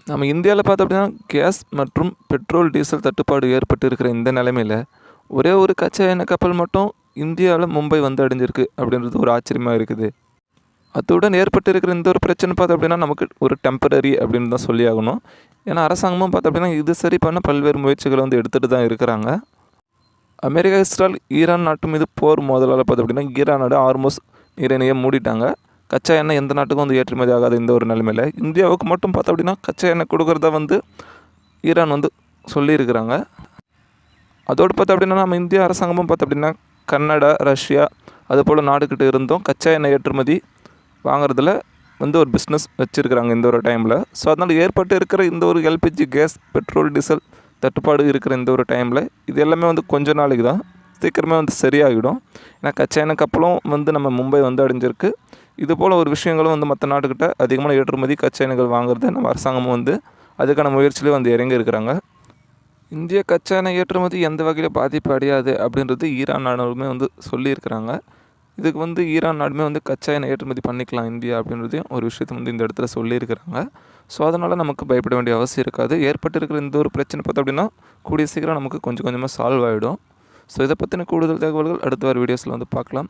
நம்ம இந்தியாவில் பார்த்தோம் அப்படின்னா கேஸ் மற்றும் பெட்ரோல் டீசல் தட்டுப்பாடு ஏற்பட்டு இருக்கிற இந்த நிலைமையில் ஒரே ஒரு கச்சா எண்ணெய் கப்பல் மட்டும் இந்தியாவில் மும்பை வந்து அடைஞ்சிருக்கு அப்படின்றது ஒரு ஆச்சரியமாக இருக்குது. அத்துடன் ஏற்பட்டு இருக்கிற இந்த ஒரு பிரச்சனை பார்த்தோம் அப்படின்னா நமக்கு ஒரு டெம்பரரி அப்படின்னு தான் சொல்லி ஆகணும். ஏன்னா அரசாங்கமும் பார்த்தோம் அப்படின்னா இது சரி பண்ண பல்வேறு முயற்சிகளை வந்து எடுத்துகிட்டு தான் இருக்கிறாங்க. அமெரிக்கா இஸ்ரேல் ஈரான் நாட்டு மீது போர் மோதலால் பார்த்தோம் அப்படின்னா ஈரான் நாடு ஆர்மோஸ் நீரிணையை மூடிட்டாங்க. கச்சா எண்ணெய் எந்த நாட்டுக்கும் வந்து ஏற்றுமதி ஆகாத இந்த ஒரு நிலைமையில் இந்தியாவுக்கு மட்டும் பார்த்தோம் அப்படின்னா கச்சா எண்ணெய் கொடுக்குறதா வந்து ஈரான் வந்து சொல்லியிருக்கிறாங்க. அதோடு பார்த்தோம் அப்படின்னா நம்ம இந்திய அரசாங்கமும் பார்த்தோம் அப்படின்னா கனடா, ரஷ்யா அதுபோல் நாடுகிட்ட இருந்தும் கச்சா எண்ணெய் ஏற்றுமதி வாங்குறதுல வந்து ஒரு பிஸ்னஸ் வச்சுருக்கிறாங்க இந்த ஒரு டைமில். ஸோ அதனால் ஏற்பட்டு இருக்கிற இந்த ஒரு எல்பிஜி கேஸ், பெட்ரோல், டீசல் தட்டுப்பாடு இருக்கிற இந்த ஒரு டைமில் இது எல்லாமே வந்து கொஞ்ச நாளைக்கு தான், சீக்கிரமே வந்து சரியாகிடும். ஏன்னா கச்சா எண்ணெய் கப்பலும் வந்து நம்ம மும்பை வந்து அடைஞ்சிருக்கு. இதுபோல் ஒரு விஷயங்களும் வந்து மற்ற நாட்டுக்கிட்ட அதிகமான ஏற்றுமதி கச்சா எண்ணெய்கள் வாங்குறது நம்ம அரசாங்கமும் வந்து அதுக்கான முயற்சியிலே வந்து இறங்கி இருக்கிறாங்க. இந்திய கச்சா எண்ணெய் ஏற்றுமதி எந்த வகையில் பாதிப்பு அடையாது அப்படின்றது ஈரான் நாடுமே வந்து சொல்லியிருக்கிறாங்க. இதுக்கு வந்து ஈரான் நாடுமே வந்து கச்சா எண்ணெய் ஏற்றுமதி பண்ணிக்கலாம் இந்தியா அப்படின்றதையும் ஒரு விஷயத்தை வந்து இந்த இடத்துல சொல்லியிருக்கிறாங்க. ஸோ அதனால் நமக்கு பயப்பட வேண்டிய அவசியம் இருக்காது. ஏற்பட்டிருக்கிற இந்த ஒரு பிரச்சனை பார்த்தோம் அப்படின்னா கூடிய சீக்கிரம் நமக்கு கொஞ்சம் கொஞ்சமாக சால்வ் ஆகிடும். ஸோ இதை பற்றின கூடுதல் தகவல்கள் அடுத்த வார வீடியோஸில் வந்து பார்க்கலாம்.